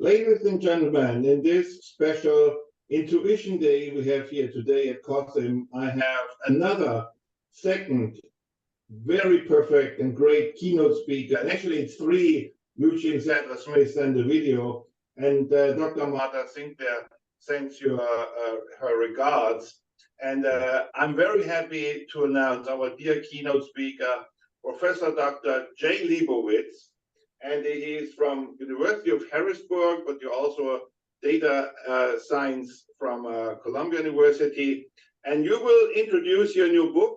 Ladies and gentlemen, in this special Intuition Day we have here today at CoSiM, I have another second very perfect and great keynote speaker. And actually, it's three. Eugene Sadler-Smith sent the video, and Dr. Marta Sinclair sends you her regards. And I'm very happy to announce our dear keynote speaker, Professor Dr. Jay Liebowitz. And he is from University of Harrisburg, but you're also data science from Columbia University. And you will introduce your new book,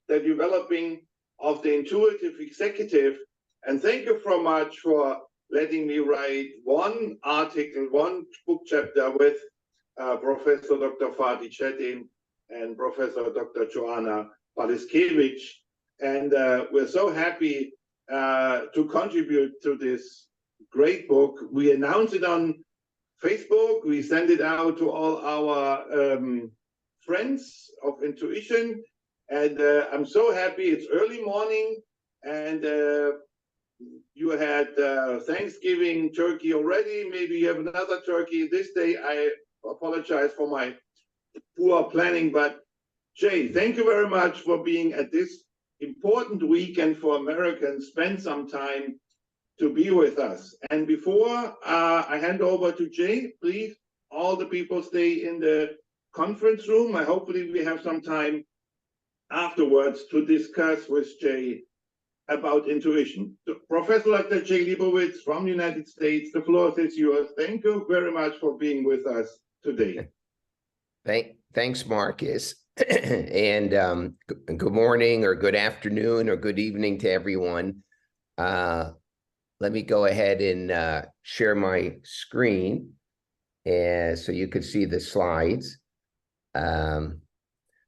The Developing of the Intuitive Executive. And thank you so much for letting me write one article, one book chapter with Professor Dr. Fatih Chetin and Professor Dr. Joanna Paliskevich. And we're so happy to contribute to this great book. We announced it on Facebook. We sent it out to all our friends of Intuition. And I'm so happy. It's early morning, and you had Thanksgiving turkey already. Maybe you have another turkey this day. I apologize for my poor planning, but Jay, thank you very much for being at this important weekend for Americans. Spend some time to be with us. And before I hand over to Jay, please, all the people stay in the conference room. Hopefully we have some time afterwards to discuss with Jay about intuition. Professor Dr. Jay Liebowitz from the United States, the floor is yours. Thank you very much for being with us today. Thanks, Markus. And good morning or good afternoon or good evening to everyone. Let me go ahead and share my screen so you can see the slides.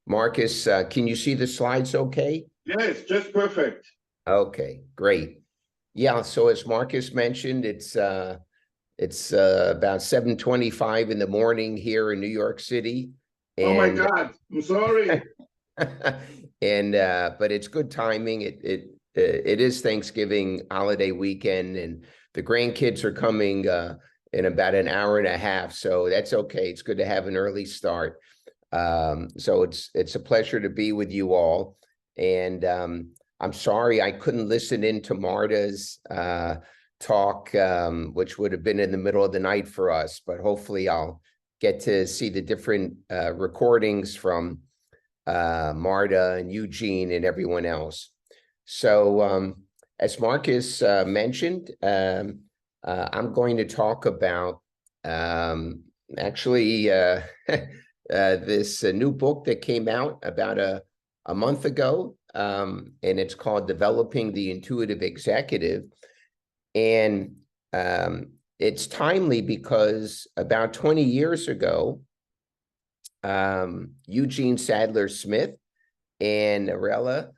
Markus, can you see the slides okay? Yes, just perfect. Okay, great. Yeah, so as Markus mentioned, it's about 7:25 in the morning here in New York City. And, oh my God, I'm sorry. And but it's good timing. It is Thanksgiving holiday weekend, and the grandkids are coming in about an hour and a half, so that's okay. It's good to have an early start. So it's a pleasure to be with you all, and I'm sorry I couldn't listen in to Marta's talk, which would have been in the middle of the night for us, but hopefully I'll get to see the different recordings from Marta and Eugene and everyone else. So as Markus mentioned, I'm going to talk about actually this new book that came out about a month ago, and it's called Developing the Intuitive Executive. And it's timely because about 20 years ago, Eugene Sadler-Smith and Arella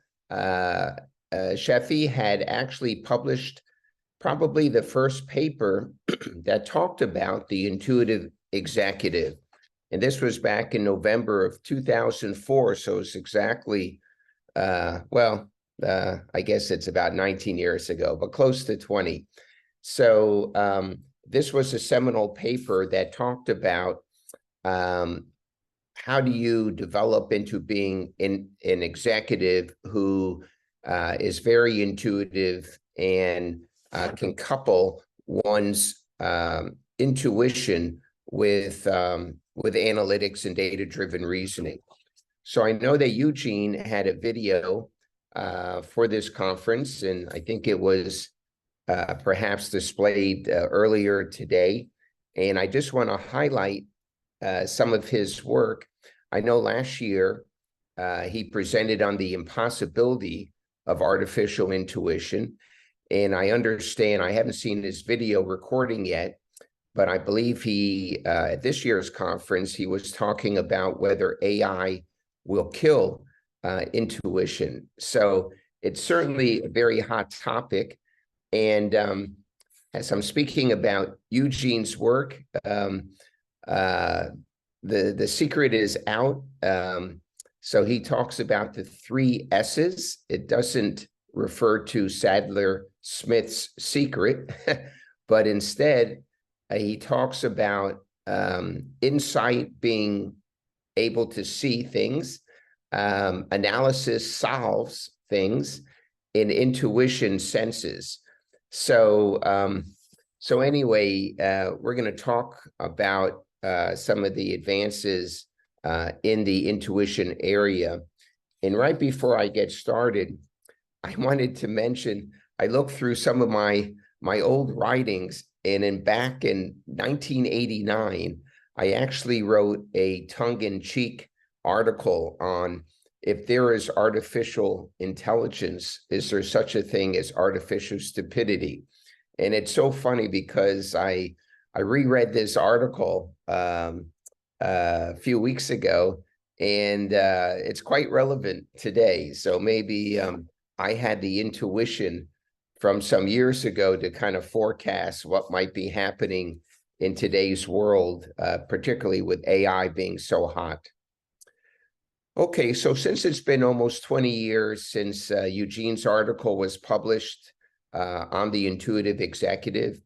Sheffy had actually published probably the first paper that talked about the intuitive executive. And this was back in November of 2004. So it's exactly, I guess it's about 19 years ago, but close to 20. So this was a seminal paper that talked about how do you develop into being an executive who is very intuitive and can couple one's intuition with analytics and data-driven reasoning. So I know that Eugene had a video for this conference, and I think it was perhaps displayed earlier today. And I just want to highlight some of his work. I know last year he presented on the impossibility of artificial intuition. And I understand, I haven't seen his video recording yet, but I believe he, at this year's conference, he was talking about whether AI will kill intuition. So it's certainly a very hot topic. And as I'm speaking about Eugene's work, the secret is out. So he talks about the 3 S's. It doesn't refer to Sadler-Smith's secret, but instead he talks about insight being able to see things, analysis solves things, and intuition senses. So, so anyway, we're going to talk about some of the advances in the intuition area. And right before I get started, I wanted to mention, I looked through some of my old writings, and back in 1989, I actually wrote a tongue-in-cheek article on if there is artificial intelligence, is there such a thing as artificial stupidity? And it's so funny because I reread this article a few weeks ago, and it's quite relevant today. So maybe I had the intuition from some years ago to kind of forecast what might be happening in today's world, particularly with AI being so hot. Okay, so since it's been almost 20 years since Eugene's article was published on the Intuitive Executive,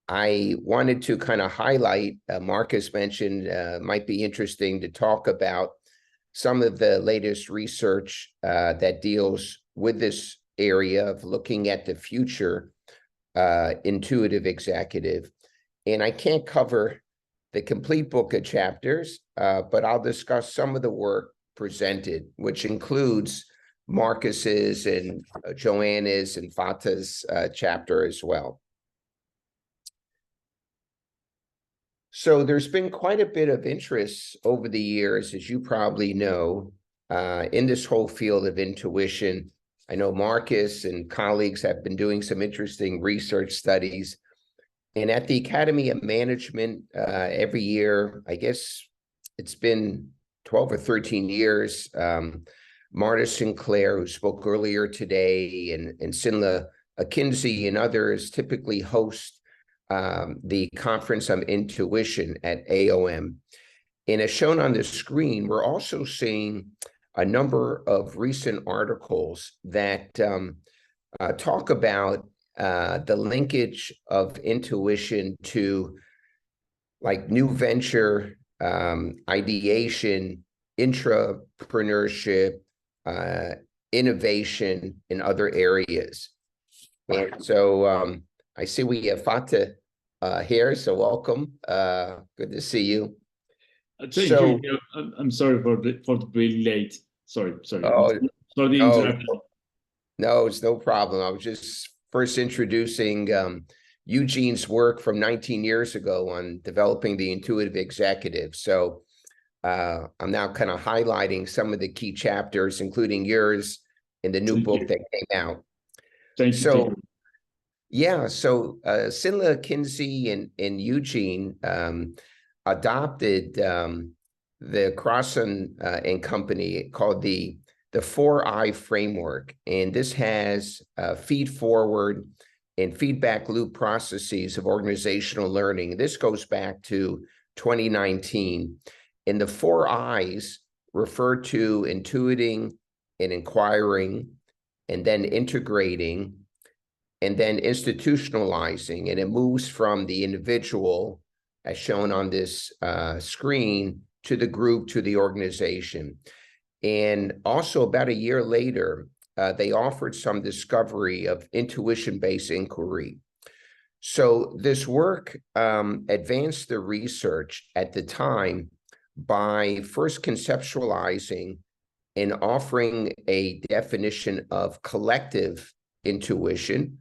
I wanted to kind of highlight, Markus mentioned, might be interesting to talk about some of the latest research that deals with this area of looking at the future intuitive executive. And I can't cover the complete book of chapters, but I'll discuss some of the work presented, which includes Markus's and Joanna's and Fatah's chapter as well. So there's been quite a bit of interest over the years, as you probably know, in this whole field of intuition. I know Markus and colleagues have been doing some interesting research studies. And at the Academy of Management, every year, I guess it's been 12 or 13 years, Marta Sinclair, who spoke earlier today, and Sinla Kinsey and others typically host the Conference on Intuition at AOM. And as shown on the screen, we're also seeing a number of recent articles that talk about the linkage of intuition to like new venture, ideation, intrapreneurship, innovation in other areas. And so I see we have Fatah here, so welcome. Good to see you. Thank you. I'm sorry for being late. Sorry. Oh, Sorry to interrupt. No, it's no problem. I was just first introducing Eugene's work from 19 years ago on developing the intuitive executive. So I'm now kind of highlighting some of the key chapters, including yours in the new book that came out. Thank you. So, yeah, so Sinla Kinsey and Eugene adopted the Crossan and Company called the 4I framework. And this has feed forward and feedback loop processes of organizational learning. This goes back to 2019. And the 4 I's refer to intuiting and inquiring, and then integrating, and then institutionalizing. And it moves from the individual, as shown on this screen, to the group, to the organization. And also about a year later, they offered some discovery of intuition-based inquiry. So this work advanced the research at the time by first conceptualizing and offering a definition of collective intuition.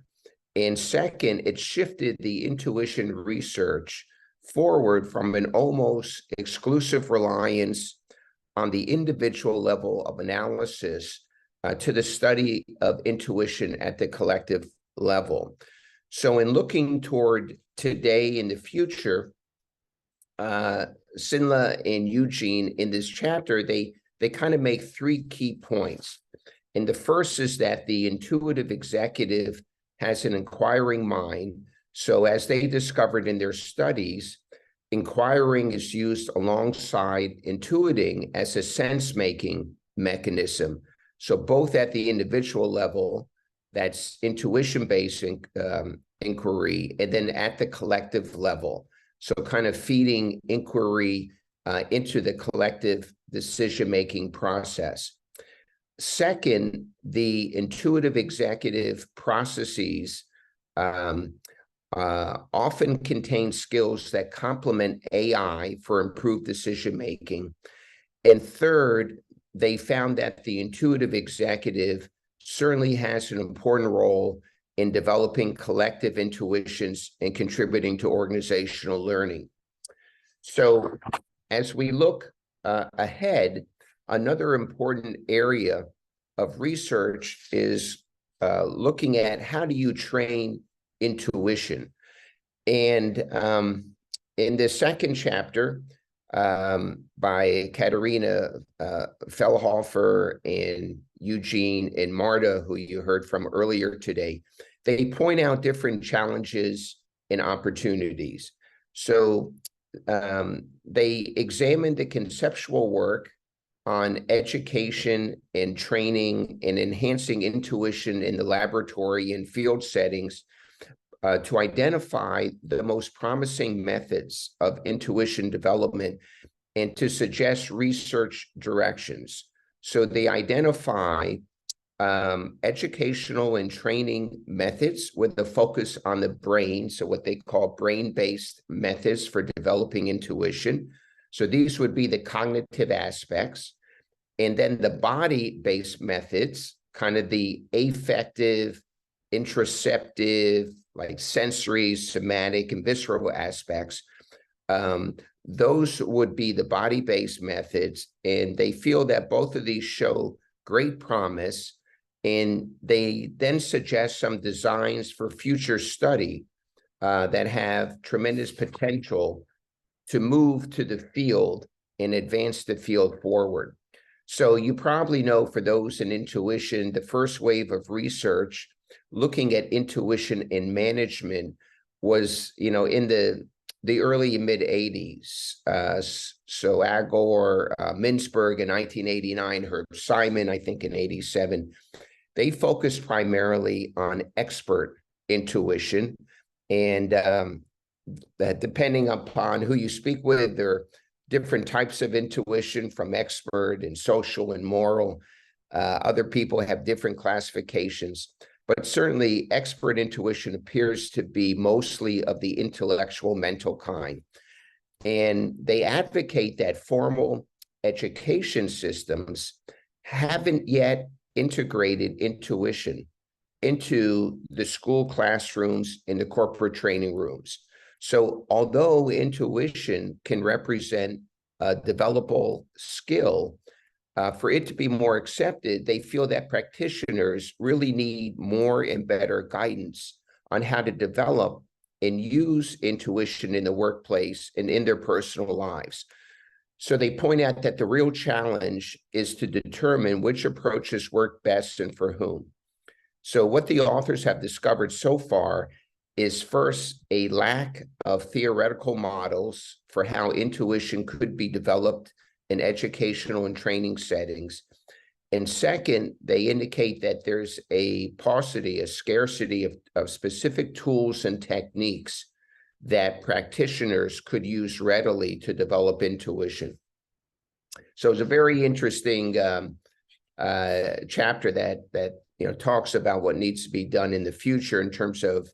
And second, it shifted the intuition research forward from an almost exclusive reliance on the individual level of analysis to the study of intuition at the collective level. So in looking toward today and the future, Sinla and Eugene in this chapter, they kind of make 3 key points. And the first is that the intuitive executive has an inquiring mind. So as they discovered in their studies, inquiring is used alongside intuiting as a sense-making mechanism. So both at the individual level, that's intuition-based inquiry, and then at the collective level. So kind of feeding inquiry into the collective decision-making process. Second, the intuitive executive processes often contain skills that complement AI for improved decision-making. And third, they found that the intuitive executive certainly has an important role in developing collective intuitions and contributing to organizational learning. So as we look ahead, another important area of research is looking at how do you train intuition. And in the second chapter by Katerina Fellhofer and Eugene and Marta, who you heard from earlier today, they point out different challenges and opportunities. So they examined the conceptual work on education and training and enhancing intuition in the laboratory and field settings to identify the most promising methods of intuition development and to suggest research directions. So they identify educational and training methods with a focus on the brain, so what they call brain-based methods for developing intuition. So these would be the cognitive aspects. And then the body-based methods, kind of the affective, interoceptive, like sensory, somatic, and visceral aspects. Those would be the body-based methods. And they feel that both of these show great promise. And they then suggest some designs for future study that have tremendous potential to move to the field and advance the field forward. So you probably know, for those in intuition, the first wave of research looking at intuition in management was, in the early mid 80s. So Agor, Mintzberg in 1989, Herb Simon, I think in 87. They focused primarily on expert intuition, and that depending upon who you speak with, there are different types of intuition, from expert and social and moral. Other people have different classifications, but certainly expert intuition appears to be mostly of the intellectual mental kind. And they advocate that formal education systems haven't yet integrated intuition into the school classrooms and the corporate training rooms. So although intuition can represent a developable skill, for it to be more accepted, they feel that practitioners really need more and better guidance on how to develop and use intuition in the workplace and in their personal lives. So they point out that the real challenge is to determine which approaches work best and for whom. So what the authors have discovered so far is, first, a lack of theoretical models for how intuition could be developed in educational and training settings. And second, they indicate that there's a paucity, a scarcity of specific tools and techniques that practitioners could use readily to develop intuition. So it's a very interesting chapter that talks about what needs to be done in the future in terms of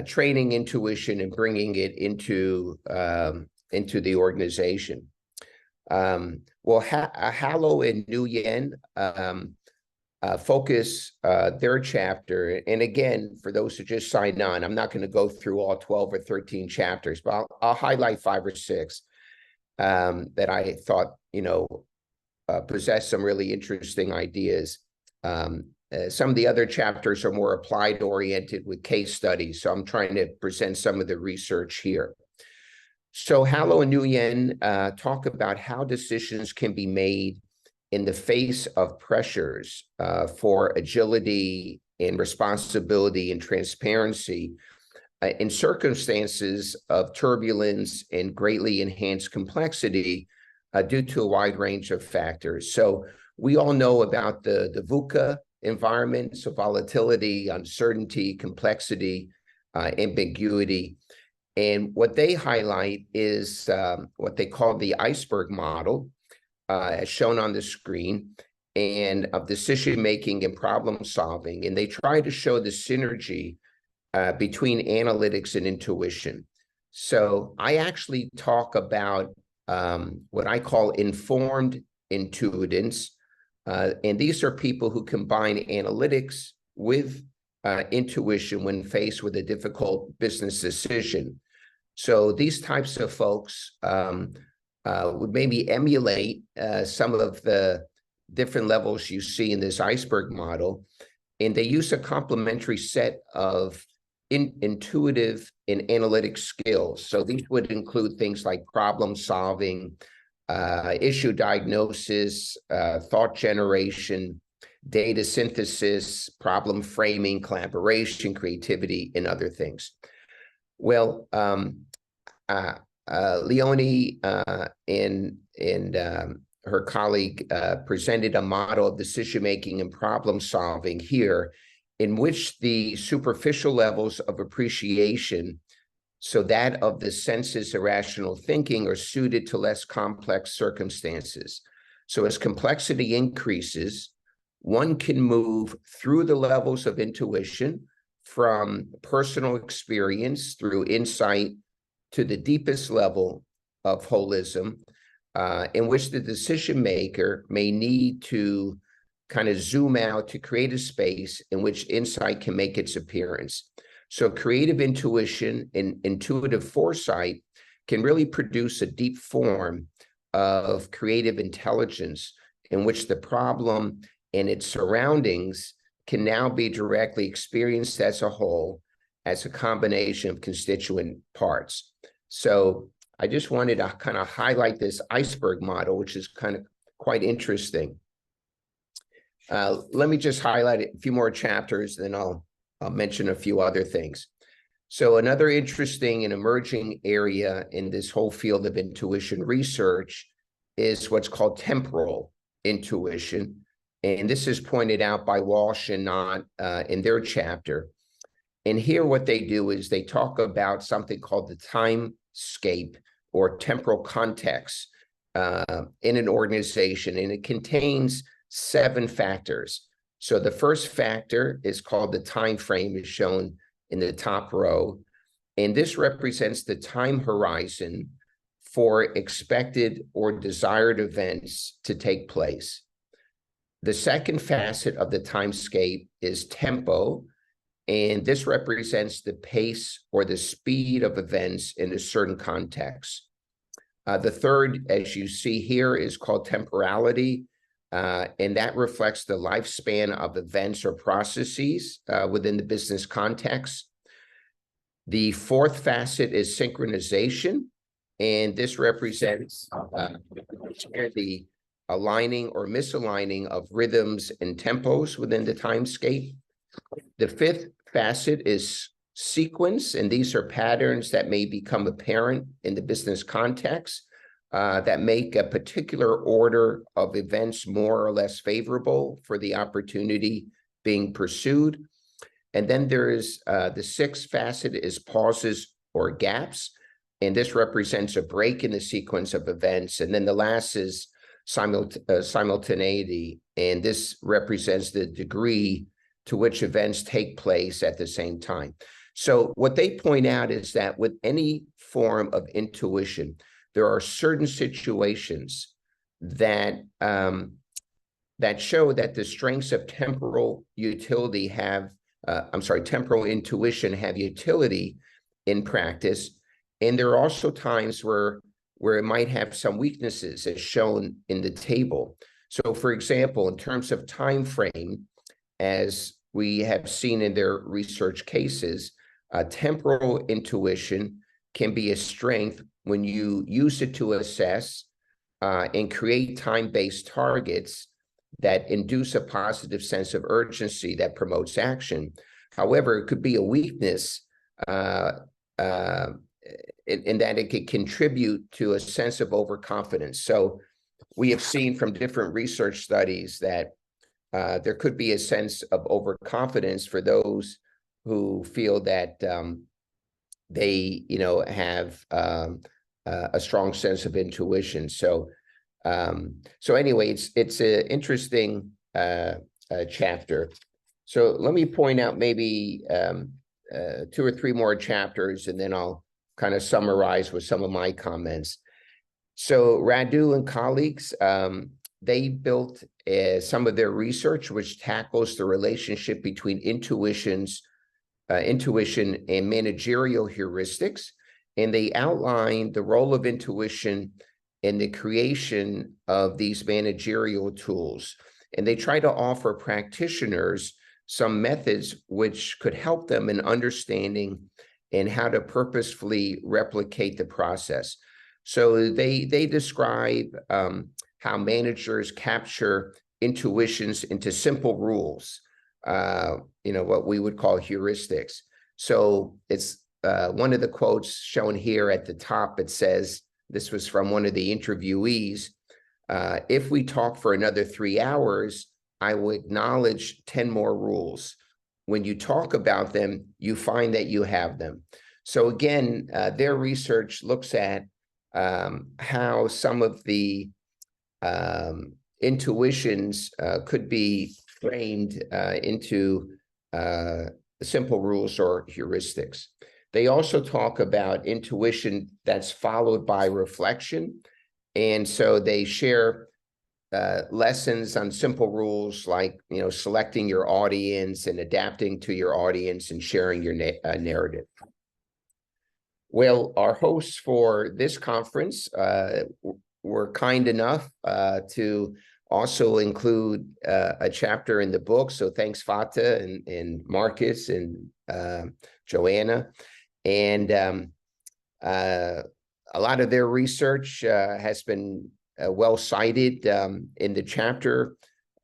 training intuition and bringing it into the organization. Well, Hallow and Nguyen focus their chapter. And again, for those who just signed on, I'm not going to go through all 12 or 13 chapters, but I'll highlight 5 or 6 that I thought, possess some really interesting ideas. Some of the other chapters are more applied oriented with case studies. So I'm trying to present some of the research here. So Hallow and Nguyen talk about how decisions can be made in the face of pressures for agility and responsibility and transparency in circumstances of turbulence and greatly enhanced complexity due to a wide range of factors. So we all know about the VUCA environment, so volatility, uncertainty, complexity, ambiguity. And what they highlight is what they call the iceberg model, as shown on the screen, and of decision-making and problem-solving. And they try to show the synergy between analytics and intuition. So I actually talk about what I call informed intuitants. And these are people who combine analytics with intuition when faced with a difficult business decision. So these types of folks would maybe emulate some of the different levels you see in this iceberg model, and they use a complementary set of intuitive and analytic skills. So these would include things like problem solving, issue diagnosis, thought generation, data synthesis, problem framing, collaboration, creativity, and other things. Well, Leonie and her colleague presented a model of decision-making and problem-solving here, in which the superficial levels of appreciation, so that of the senses irrational thinking, are suited to less complex circumstances. So as complexity increases, one can move through the levels of intuition from personal experience through insight to the deepest level of holism, in which the decision maker may need to kind of zoom out to create a space in which insight can make its appearance. So creative intuition and intuitive foresight can really produce a deep form of creative intelligence in which the problem and its surroundings can now be directly experienced as a whole, as a combination of constituent parts. So I just wanted to kind of highlight this iceberg model, which is kind of quite interesting. Let me just highlight a few more chapters, then I'll mention a few other things. So another interesting and emerging area in this whole field of intuition research is what's called temporal intuition. And this is pointed out by Walsh and Knott in their chapter. And here what they do is they talk about something called the timescape or temporal context in an organization, and it contains 7 factors. So the first factor is called the time frame, is shown in the top row, and this represents the time horizon for expected or desired events to take place. The second facet of the timescape is tempo, and this represents the pace or the speed of events in a certain context. The third, as you see here, is called temporality, and that reflects the lifespan of events or processes within the business context. The fourth facet is synchronization, and this represents the aligning or misaligning of rhythms and tempos within the timescape. The fifth facet is sequence, and these are patterns that may become apparent in the business context that make a particular order of events more or less favorable for the opportunity being pursued. And then there is the sixth facet is pauses or gaps, and this represents a break in the sequence of events. And then the last is simultaneity, and this represents the degree to which events take place at the same time. So what they point out is that with any form of intuition, there are certain situations that that show that the strengths of temporal utility have, temporal intuition have utility in practice, and there are also times where it might have some weaknesses, as shown in the table. So, for example, in terms of time frame, as we have seen in their research cases, temporal intuition can be a strength when you use it to assess and create time-based targets that induce a positive sense of urgency that promotes action. However, it could be a weakness in that it could contribute to a sense of overconfidence. So we have seen from different research studies that there could be a sense of overconfidence for those who feel that they, have a strong sense of intuition. So anyway, it's an interesting chapter. So let me point out maybe 2 or 3 more chapters, and then I'll kind of summarize with some of my comments. So Radu and colleagues, they built some of their research, which tackles the relationship between intuition and managerial heuristics. And they outline the role of intuition in the creation of these managerial tools. And they try to offer practitioners some methods which could help them in understanding and how to purposefully replicate the process. So they describe how managers capture intuitions into simple rules, what we would call heuristics. So it's one of the quotes shown here at the top. It says, this was from one of the interviewees, if we talk for another 3 hours, I will acknowledge 10 more rules. When you talk about them, you find that you have them. So again, their research looks at how some of the intuitions could be framed into simple rules or heuristics. They also talk about intuition that's followed by reflection. And so they share lessons on simple rules like, selecting your audience and adapting to your audience and sharing your narrative. Well, our hosts for this conference were kind enough to also include a chapter in the book. So thanks, Fata and Markus and Joanna. And a lot of their research has been well cited in the chapter.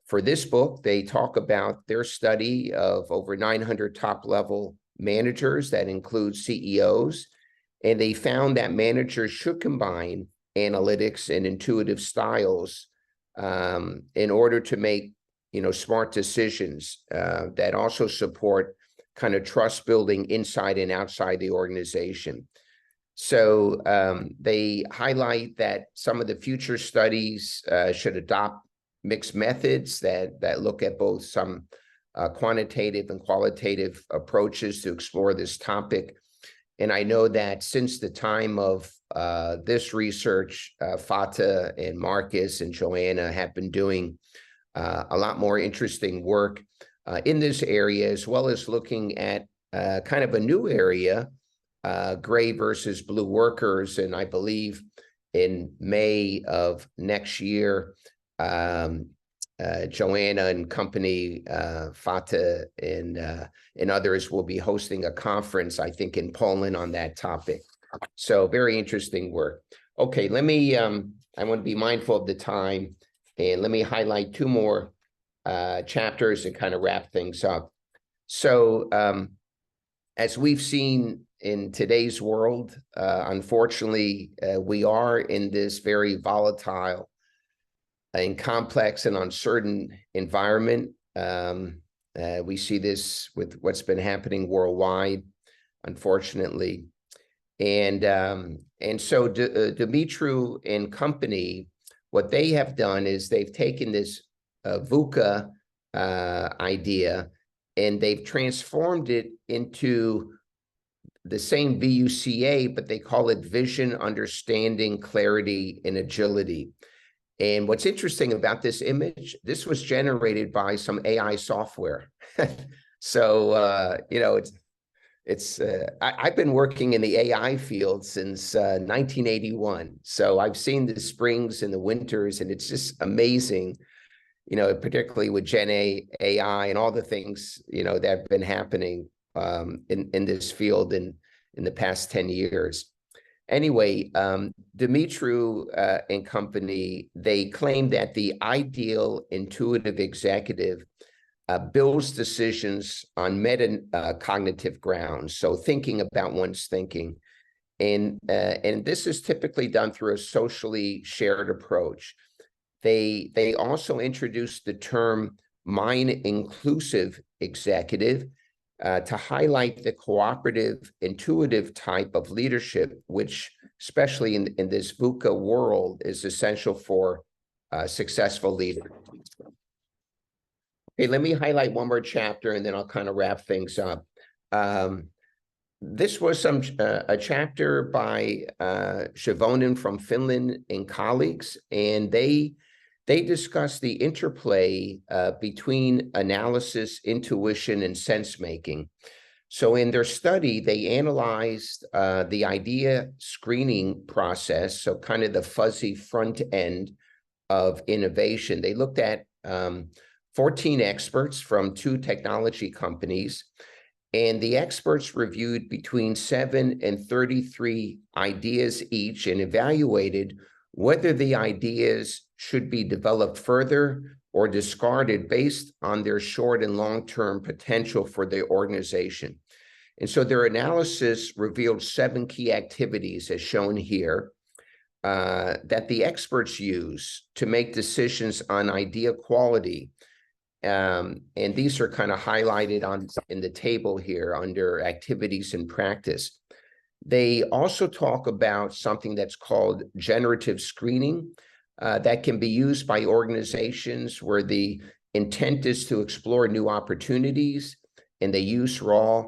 For this book, they talk about their study of over 900 top-level managers that include CEOs, and they found that managers should combine analytics and intuitive styles in order to make, smart decisions that also support kind of trust building inside and outside the organization. So they highlight that some of the future studies should adopt mixed methods that look at both some quantitative and qualitative approaches to explore this topic. And I know that since the time of this research, Fata and Markus and Joanna have been doing a lot more interesting work in this area, as well as looking at kind of a new area, gray versus blue workers. And I believe in May of next year, Joanna and company, Fata and others will be hosting a conference, I think, in Poland on that topic. So very interesting work. Okay, let me, I want to be mindful of the time, and let me highlight 2 more chapters and kind of wrap things up. So as we've seen in today's world, unfortunately, we are in this very volatile and complex and uncertain environment. We see this with what's been happening worldwide, unfortunately. And so Dumitru and company, what they have done is they've taken this VUCA idea and they've transformed it into the same VUCA, but they call it vision, understanding, clarity, and agility. And what's interesting about this image, this was generated by some AI software. So, I've been working in the AI field since 1981. So I've seen the springs and the winters, and it's just amazing, particularly with Gen AI and all the things, that have been happening in this field in the past 10 years. Anyway, Dumitru and company, they claim that the ideal intuitive executive builds decisions on metacognitive grounds, so thinking about one's thinking. And this is typically done through a socially shared approach. They also introduced the term mind-inclusive executive, to highlight the cooperative, intuitive type of leadership, which, especially in this VUCA world, is essential for successful leaders. Okay, let me highlight one more chapter, and then I'll kind of wrap things up. This was a chapter by Shivonen from Finland and colleagues, and they discuss the interplay between analysis, intuition, and sense-making. So in their study, they analyzed the idea screening process, so kind of the fuzzy front end of innovation. They looked at 14 experts from 2 technology companies, and the experts reviewed between 7 and 33 ideas each and evaluated whether the ideas should be developed further or discarded based on their short and long-term potential for the organization. And so their analysis revealed 7 key activities, as shown here, that the experts use to make decisions on idea quality. And these are kind of highlighted in the table here under activities and practice. They also talk about something that's called generative screening that can be used by organizations where the intent is to explore new opportunities, and they use raw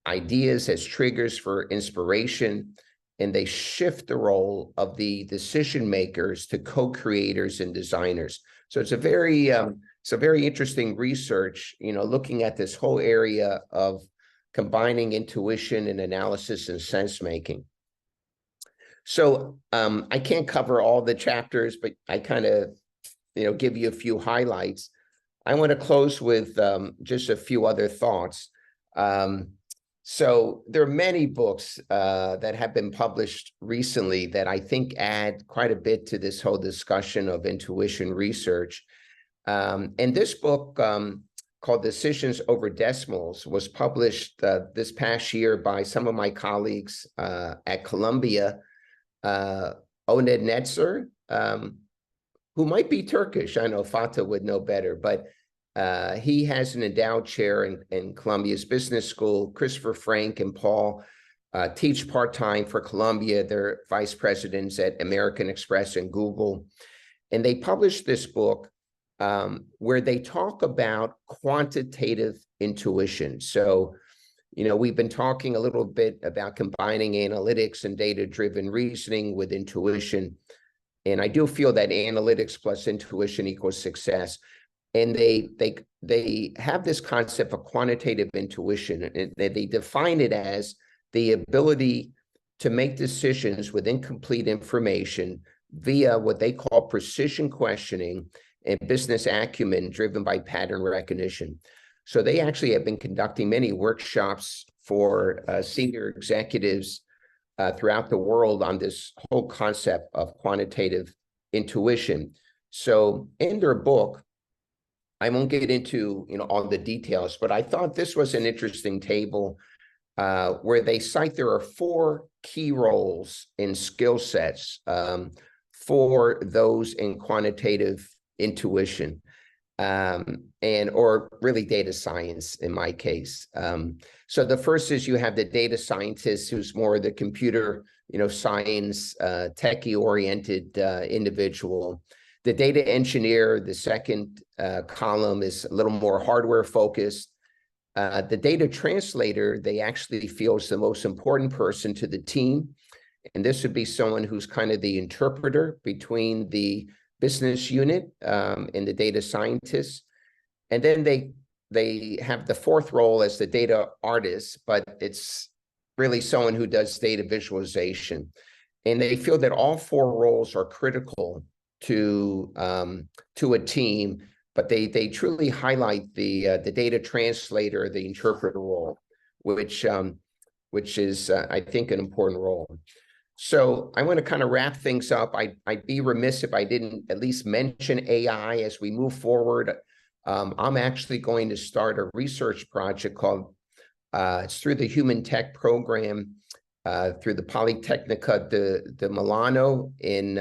ideas as triggers for inspiration, and they shift the role of the decision makers to co-creators and designers. So it's a very interesting research, looking at this whole area of combining intuition and analysis and sense making. So I can't cover all the chapters, but I kind of, give you a few highlights. I want to close with just a few other thoughts. So there are many books that have been published recently that I think add quite a bit to this whole discussion of intuition research. And this book called Decisions Over Decimals was published this past year by some of my colleagues at Columbia, Oned Netzer, who might be Turkish. I know Fatah would know better, but he has an endowed chair in Columbia's business school. Christopher Frank and Paul teach part-time for Columbia. They're vice presidents at American Express and Google. And they published this book where they talk about quantitative intuition. So, we've been talking a little bit about combining analytics and data-driven reasoning with intuition. And I do feel that analytics plus intuition equals success. And they have this concept of quantitative intuition, and they define it as the ability to make decisions with incomplete information via what they call precision questioning and business acumen driven by pattern recognition. So they actually have been conducting many workshops for senior executives throughout the world on this whole concept of quantitative intuition. So in their book, I won't get into all the details, but I thought this was an interesting table where they cite there are 4 key roles in skill sets for those in quantitative intuition, or really data science in my case. So the first is you have the data scientist, who's more the computer, science, techie-oriented individual. The data engineer, the second column, is a little more hardware focused. The data translator, they actually feel is the most important person to the team. And this would be someone who's kind of the interpreter between the business unit and the data scientists. And then they have the 4th role as the data artist, but it's really someone who does data visualization. And they feel that all 4 roles are critical to a team, but they truly highlight the data translator, the interpreter role, which is I think an important role. So I want to kind of wrap things up. I'd be remiss if I didn't at least mention AI as we move forward. I'm actually going to start a research project called it's through the Human Tech Program through the Politecnica di Milano in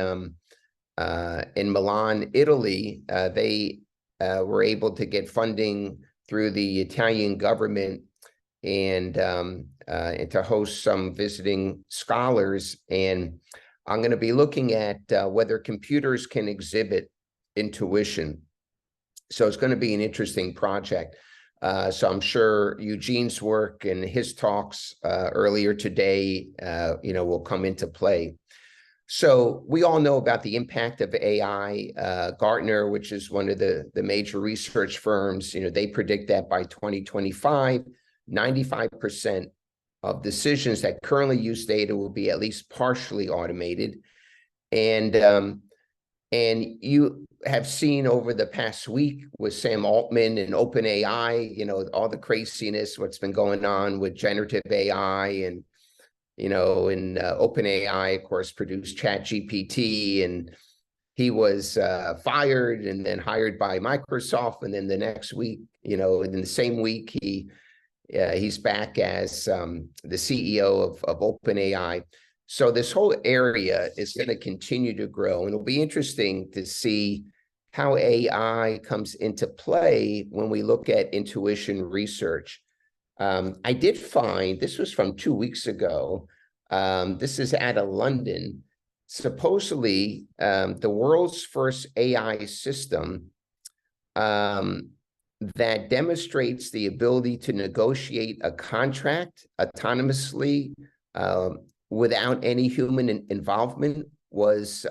Milan, Italy. They were able to get funding through the Italian government, and to host some visiting scholars. And I'm going to be looking at whether computers can exhibit intuition. So it's going to be an interesting project. So I'm sure Eugene's work and his talks earlier today, will come into play. So we all know about the impact of AI. Gartner, which is one of the major research firms, they predict that by 2025, 95% of decisions that currently use data will be at least partially automated. And you have seen over the past week with Sam Altman and OpenAI, all the craziness, what's been going on with generative AI, and OpenAI, of course, produced ChatGPT, and he was fired and then hired by Microsoft, and then the next week, in the same week, he's back as the CEO of OpenAI. So this whole area is going to continue to grow, and it'll be interesting to see how AI comes into play when we look at intuition research. I did find, this was from 2 weeks ago, this is out of London, supposedly the world's first AI system that demonstrates the ability to negotiate a contract autonomously without any human involvement was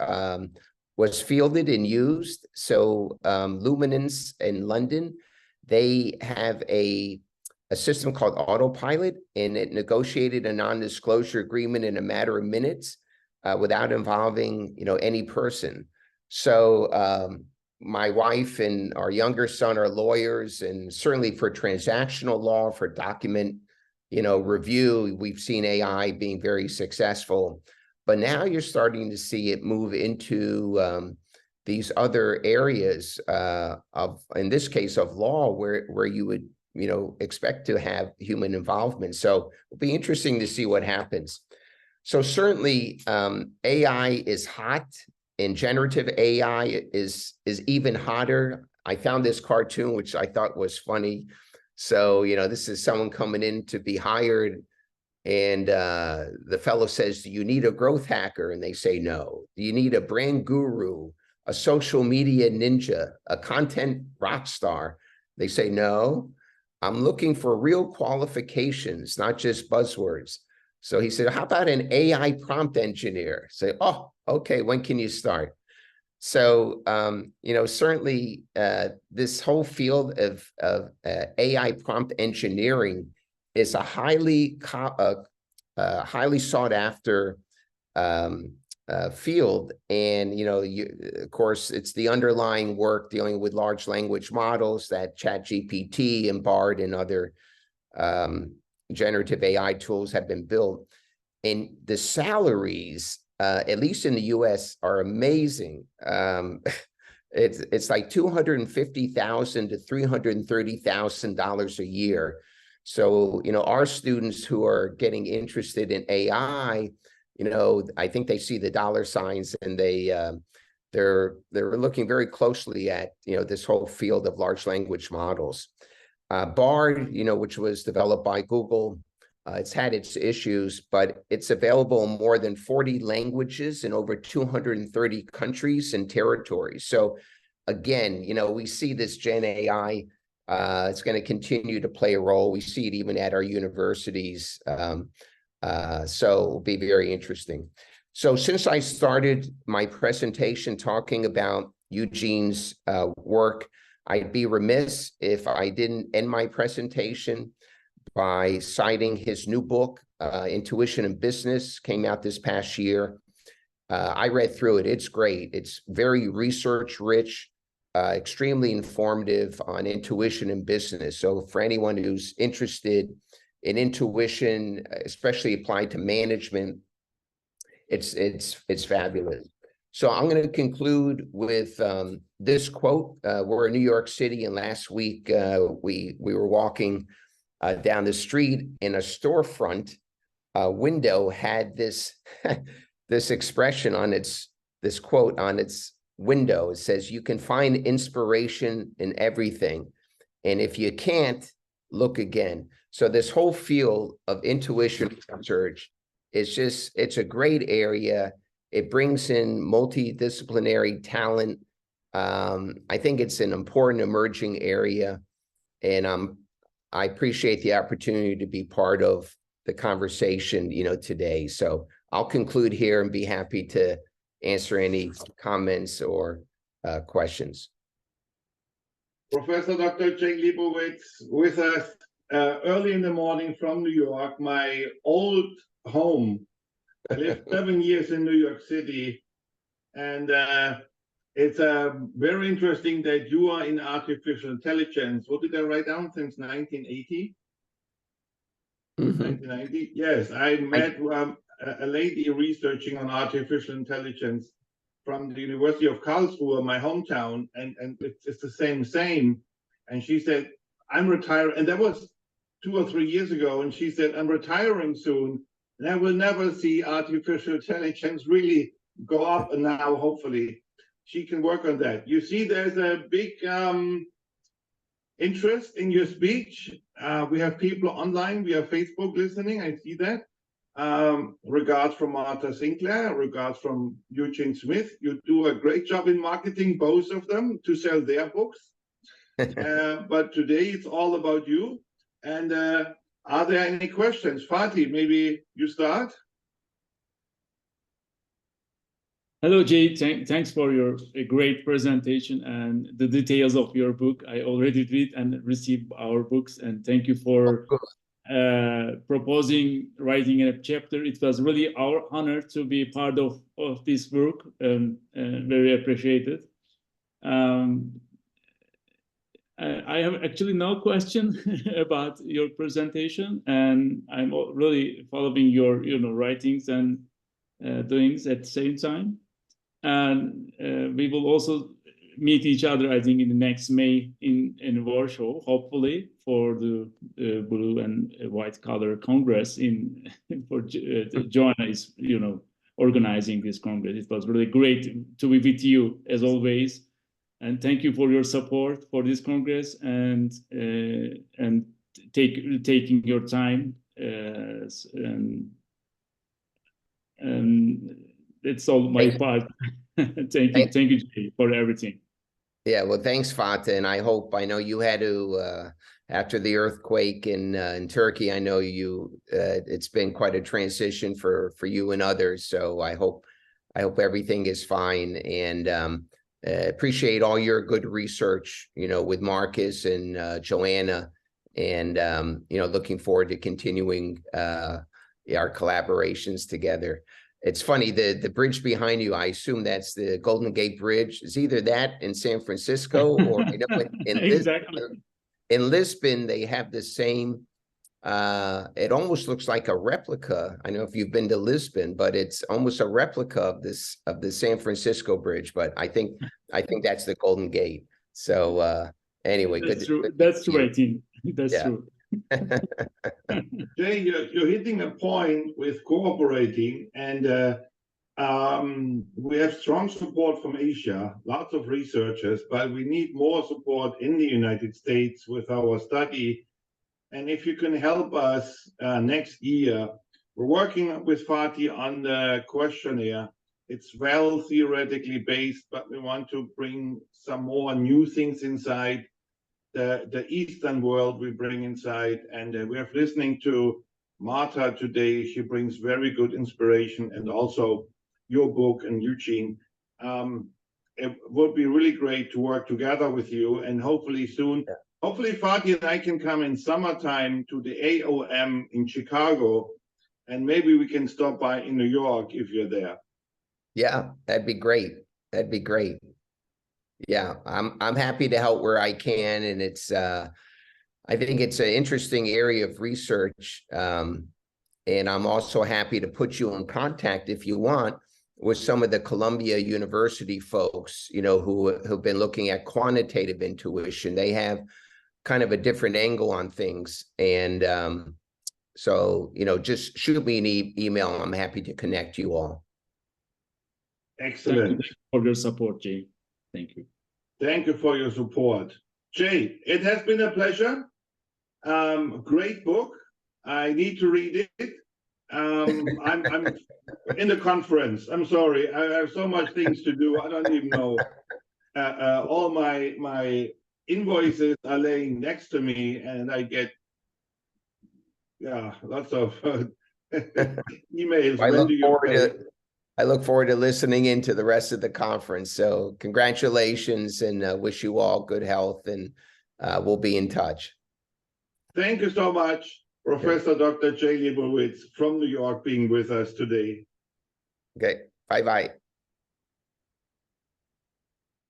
fielded and used. So Luminance in London, they have a system called Autopilot, and it negotiated a non-disclosure agreement in a matter of minutes without involving, any person. So my wife and our younger son are lawyers, and certainly for transactional law, for document, review, we've seen AI being very successful. But now you're starting to see it move into these other areas of, in this case, of law, where you would expect to have human involvement. So it'll be interesting to see what happens. So certainly AI is hot, and generative AI is even hotter. I found this cartoon, which I thought was funny. So, this is someone coming in to be hired, and the fellow says, "Do you need a growth hacker?" And they say, "No." "Do you need a brand guru, a social media ninja, a content rock star?" They say, "No. I'm looking for real qualifications, not just buzzwords." So he said, "How about an AI prompt engineer?" Say, "Oh, okay, when can you start?" So, certainly this whole field of AI prompt engineering is a highly sought after field. And, of course, it's the underlying work dealing with large language models that ChatGPT and BARD and other generative AI tools have been built. And the salaries, at least in the US, are amazing. It's like $250,000 to $330,000 a year. So, our students who are getting interested in AI, I think they see the dollar signs, and they're looking very closely at, this whole field of large language models. BARD, which was developed by Google, it's had its issues, but it's available in more than 40 languages in over 230 countries and territories. So again, we see this Gen AI, it's going to continue to play a role. We see it even at our universities. So it'll be very interesting. So since I started my presentation talking about Eugene's work, I'd be remiss if I didn't end my presentation by citing his new book, Intuition in Business, came out this past year. I read through it. It's great. It's very research rich, extremely informative on intuition in business. So for anyone who's interested in intuition, especially applied to management, it's fabulous. So I'm going to conclude with this quote. We're in New York City, and last week we were walking down the street, in a storefront window had this this expression on this quote on its window. It says, "You can find inspiration in everything, and if you can't, look again." So this whole field of intuition research is just, it's a great area. It brings in multidisciplinary talent. I think it's an important emerging area, and I appreciate the opportunity to be part of the conversation, today. So I'll conclude here and be happy to answer any comments or questions. Professor Dr. Jay Liebowitz with us early in the morning from New York, my old home. I lived 7 years in New York City, and it's very interesting that you are in artificial intelligence. What did I write down? Since 1980? 1990? Yes, I met a lady researching on artificial intelligence from the University of Karlsruhe, my hometown, and it's the same. And she said, I'm retiring, and that was 2 or 3 years ago, and she said, I'm retiring soon, and I will never see artificial intelligence really go up, and now hopefully she can work on that. You see, there's a big interest in your speech. We have people online via Facebook listening, I see that. Regards from Martha Sinclair, regards from Eugene Smith. You do a great job in marketing, both of them, to sell their books. But today it's all about you. And are there any questions? Fatih, maybe you start? Hello, Jay. Thanks for your great presentation and the details of your book. I already read and received our books, and thank you for proposing writing a chapter. It was really our honor to be part of this work, very appreciated. I have actually no question about your presentation, and I'm really following your writings and doings at the same time. And we will also meet each other, I think, in the next May in Warsaw, hopefully, for the blue and white color Congress for Joanna is, organizing this Congress. It was really great to be with you as always. And thank you for your support for this Congress and taking your time. And that's all my part. Thank you, Jay, for everything. Yeah, well, thanks, Fatih, and I know you had to, after the earthquake in Turkey, I know it's been quite a transition for you and others, so I hope everything is fine, and appreciate all your good research, with Markus and Joanna, and, looking forward to continuing our collaborations together. It's funny, the bridge behind you, I assume that's the Golden Gate Bridge. It's either that in San Francisco or exactly. In Lisbon, they have the same, it almost looks like a replica. I know if you've been to Lisbon, but it's almost a replica of the San Francisco Bridge, but I think that's the Golden Gate. So anyway, that's true. That's true, I think. That's true. Jay, you're hitting a point with cooperating, and we have strong support from Asia, lots of researchers, but we need more support in the United States with our study. And if you can help us next year, we're working with Fatih on the questionnaire. It's well theoretically based, but we want to bring some more new things inside. The Eastern world we bring inside, and we have listening to Martha today. She brings very good inspiration, and also your book and Eugene. It would be really great to work together with you, and hopefully soon. Hopefully Fatih and I can come in summertime to the AOM in Chicago, and maybe we can stop by in New York if you're there. Yeah, that'd be great. That'd be great. Yeah, I'm happy to help where I can, and it's I think it's an interesting area of research, and I'm also happy to put you in contact if you want with some of the Columbia University folks, who've been looking at quantitative intuition. They have kind of a different angle on things, and so just shoot me an email. I'm happy to connect you all. Excellent. Thank you for your support, Jay. Thank you. Thank you for your support. Jay, it has been a pleasure. Great book. I need to read it. I'm in the conference. I'm sorry. I have so much things to do. I don't even know. All my invoices are laying next to me, and I get lots of emails. When do you pay? I look forward to listening into the rest of the conference. So congratulations, and wish you all good health, and we'll be in touch. Thank you so much, Professor Dr. J. Liebowitz from New York, being with us today. Okay, bye-bye.